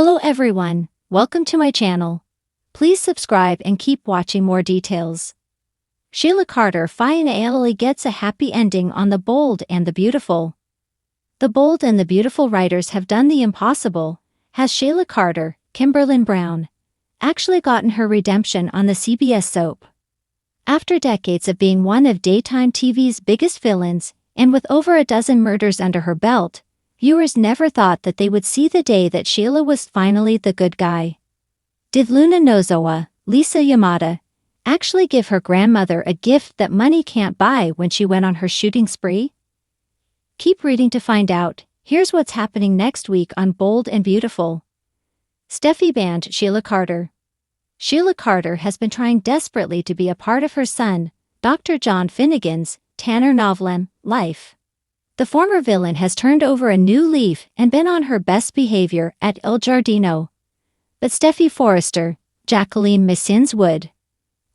Hello everyone, welcome to my channel. Please subscribe and keep watching more details. Sheila Carter finally gets a happy ending on The Bold and the Beautiful. The Bold and the Beautiful writers have done the impossible, has Sheila Carter, Kimberlin Brown, actually gotten her redemption on the CBS soap. After decades of being one of daytime TV's biggest villains, and with over a dozen murders under her belt, viewers never thought that they would see the day that Sheila was finally the good guy. Did Luna Nozowa, Lisa Yamada, actually give her grandmother a gift that money can't buy when she went on her shooting spree? Keep reading to find out. Here's what's happening next week on Bold and Beautiful. Steffi banned Sheila Carter. Sheila Carter has been trying desperately to be a part of her son, Dr. John Finnegan's, Tanner Novlan, life. The former villain has turned over a new leaf and been on her best behavior at Il Giardino. But Steffi Forrester, Jacqueline Missins Wood,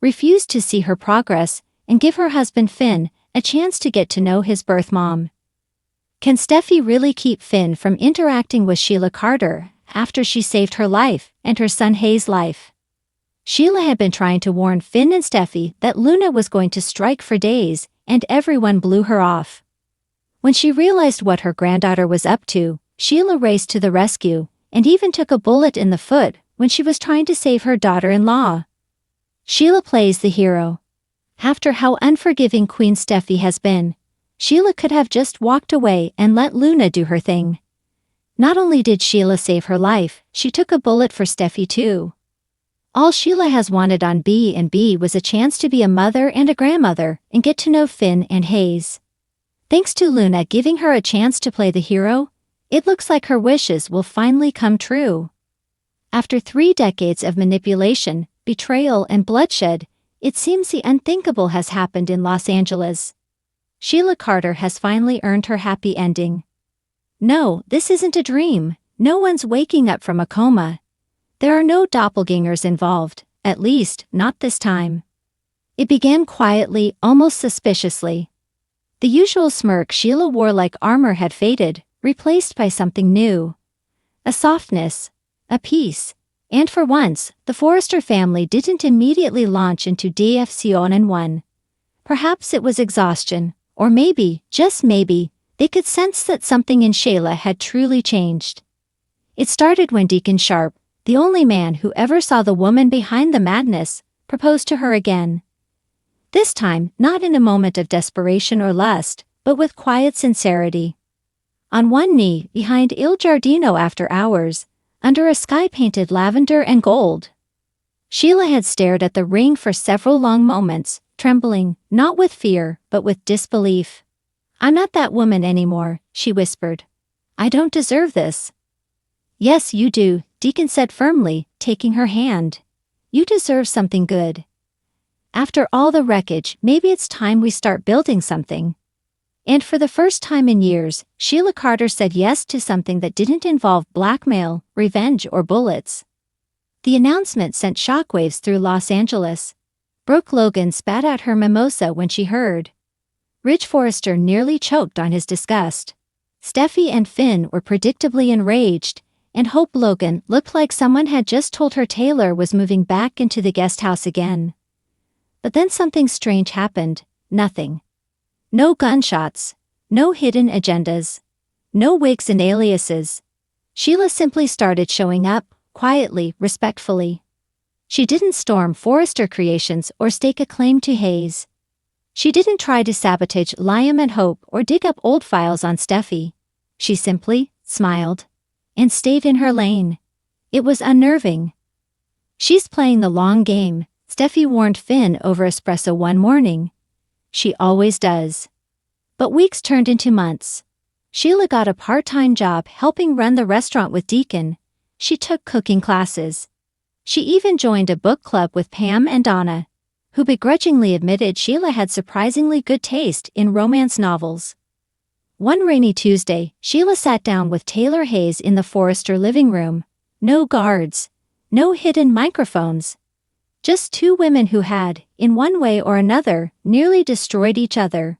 refused to see her progress and give her husband Finn a chance to get to know his birth mom. Can Steffi really keep Finn from interacting with Sheila Carter after she saved her life and her son Hayes' life? Sheila had been trying to warn Finn and Steffi that Luna was going to strike for days, and everyone blew her off. When she realized what her granddaughter was up to, Sheila raced to the rescue, and even took a bullet in the foot when she was trying to save her daughter-in-law. Sheila plays the hero. After how unforgiving Queen Steffi has been, Sheila could have just walked away and let Luna do her thing. Not only did Sheila save her life, she took a bullet for Steffi too. All Sheila has wanted on B&B was a chance to be a mother and a grandmother and get to know Finn and Hayes. Thanks to Luna giving her a chance to play the hero, it looks like her wishes will finally come true. After 3 decades of manipulation, betrayal and bloodshed, it seems the unthinkable has happened in Los Angeles. Sheila Carter has finally earned her happy ending. No, this isn't a dream. No one's waking up from a coma. There are no doppelgangers involved, at least, not this time. It began quietly, almost suspiciously. The usual smirk Sheila wore like armor had faded, replaced by something new. A softness, a peace, and for once, the Forrester family didn't immediately launch into Deception 1. Perhaps it was exhaustion, or maybe, just maybe, they could sense that something in Sheila had truly changed. It started when Deacon Sharp, the only man who ever saw the woman behind the madness, proposed to her again. This time, not in a moment of desperation or lust, but with quiet sincerity. On one knee, behind Il Giardino after hours, under a sky painted lavender and gold. Sheila had stared at the ring for several long moments, trembling, not with fear, but with disbelief. "I'm not that woman anymore," she whispered. "I don't deserve this." "Yes, you do," Deacon said firmly, taking her hand. "You deserve something good. After all the wreckage, maybe it's time we start building something." And for the first time in years, Sheila Carter said yes to something that didn't involve blackmail, revenge, or bullets. The announcement sent shockwaves through Los Angeles. Brooke Logan spat out her mimosa when she heard. Rich Forrester nearly choked on his disgust. Steffi and Finn were predictably enraged, and Hope Logan looked like someone had just told her Taylor was moving back into the guest house again. But then something strange happened. Nothing. No gunshots. No hidden agendas. No wigs and aliases. Sheila simply started showing up, quietly, respectfully. She didn't storm Forrester Creations or stake a claim to Hayes. She didn't try to sabotage Liam and Hope or dig up old files on Steffi. She simply smiled and stayed in her lane. It was unnerving. "She's playing the long game," Steffi warned Finn over espresso one morning. "She always does." But weeks turned into months. Sheila got a part-time job helping run the restaurant with Deacon. She took cooking classes. She even joined a book club with Pam and Donna, who begrudgingly admitted Sheila had surprisingly good taste in romance novels. One rainy Tuesday, Sheila sat down with Taylor Hayes in the Forrester living room. No guards. No hidden microphones. Just 2 women who had, in one way or another, nearly destroyed each other.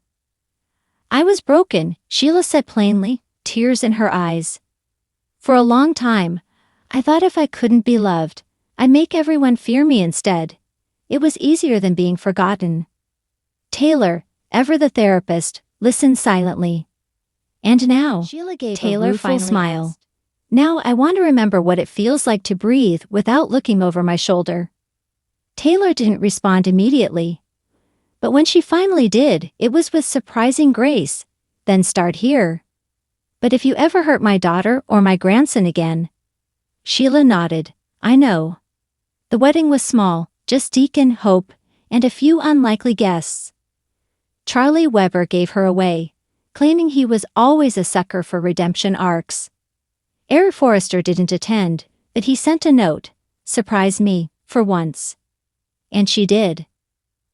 "I was broken," Sheila said plainly, tears in her eyes. "For a long time, I thought if I couldn't be loved, I'd make everyone fear me instead. It was easier than being forgotten. Taylor, ever the therapist, listened silently. And now, Sheila gave Taylor a finally rueful smile. asked. Now I want to remember what it feels like to breathe without looking over my shoulder. Taylor didn't respond immediately. But when she finally did, it was with surprising grace. Then start here. But if you ever hurt my daughter or my grandson again. Sheila nodded. I know. The wedding was small, just Deacon, Hope, and a few unlikely guests. Charlie Weber gave her away, claiming he was always a sucker for redemption arcs. Eric Forrester didn't attend, but he sent a note. Surprise me, for once. And she did.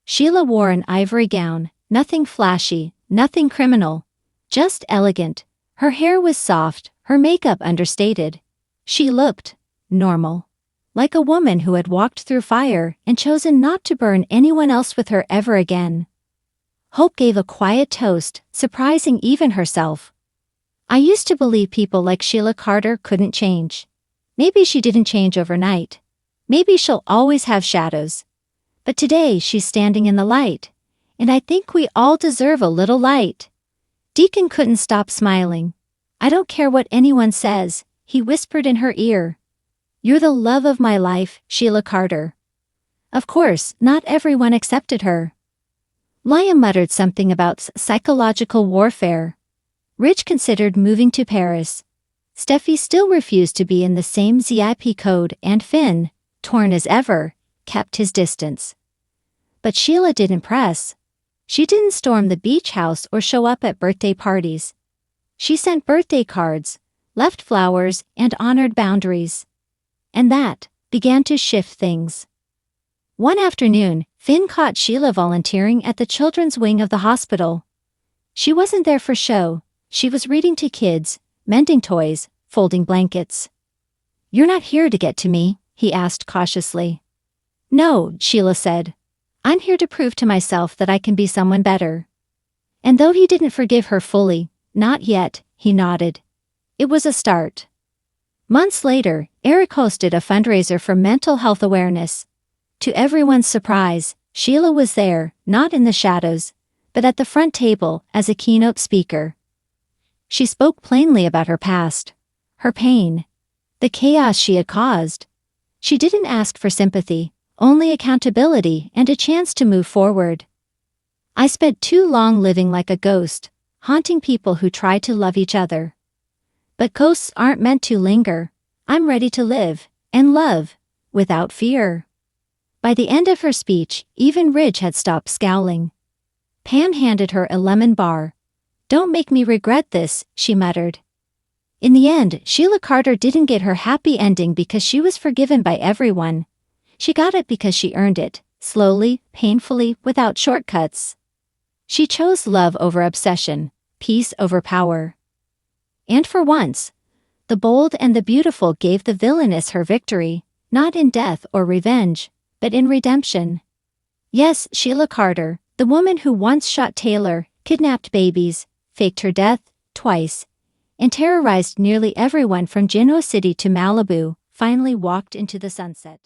Sheila wore an ivory gown, nothing flashy, nothing criminal, just elegant. Her hair was soft, her makeup understated. She looked normal, like a woman who had walked through fire and chosen not to burn anyone else with her ever again. Hope gave a quiet toast, surprising even herself. I used to believe people like Sheila Carter couldn't change. Maybe she didn't change overnight. Maybe she'll always have shadows. But today she's standing in the light. And I think we all deserve a little light. Deacon couldn't stop smiling. I don't care what anyone says, he whispered in her ear. You're the love of my life, Sheila Carter. Of course, not everyone accepted her. Liam muttered something about psychological warfare. Rich considered moving to Paris. Steffi still refused to be in the same ZIP code, and Finn, torn as ever, kept his distance. But Sheila didn't press. She didn't storm the beach house or show up at birthday parties. She sent birthday cards, left flowers, and honored boundaries. And that began to shift things. One afternoon, Finn caught Sheila volunteering at the children's wing of the hospital. She wasn't there for show. She was reading to kids, mending toys, folding blankets. You're not here to get to me, he asked cautiously. No, Sheila said. I'm here to prove to myself that I can be someone better. And though he didn't forgive her fully, not yet, he nodded. It was a start. Months later, Eric hosted a fundraiser for mental health awareness. To everyone's surprise, Sheila was there, not in the shadows, but at the front table as a keynote speaker. She spoke plainly about her past, her pain, the chaos she had caused. She didn't ask for sympathy, only accountability and a chance to move forward. I spent too long living like a ghost, haunting people who try to love each other. But ghosts aren't meant to linger. I'm ready to live, and love, without fear. By the end of her speech, even Ridge had stopped scowling. Pam handed her a lemon bar. Don't make me regret this, she muttered. In the end, Sheila Carter didn't get her happy ending because she was forgiven by everyone. She got it because she earned it, slowly, painfully, without shortcuts. She chose love over obsession, peace over power. And for once, the bold and the beautiful gave the villainess her victory, not in death or revenge, but in redemption. Yes, Sheila Carter, the woman who once shot Taylor, kidnapped babies, faked her death twice, and terrorized nearly everyone from Genoa City to Malibu, finally walked into the sunset.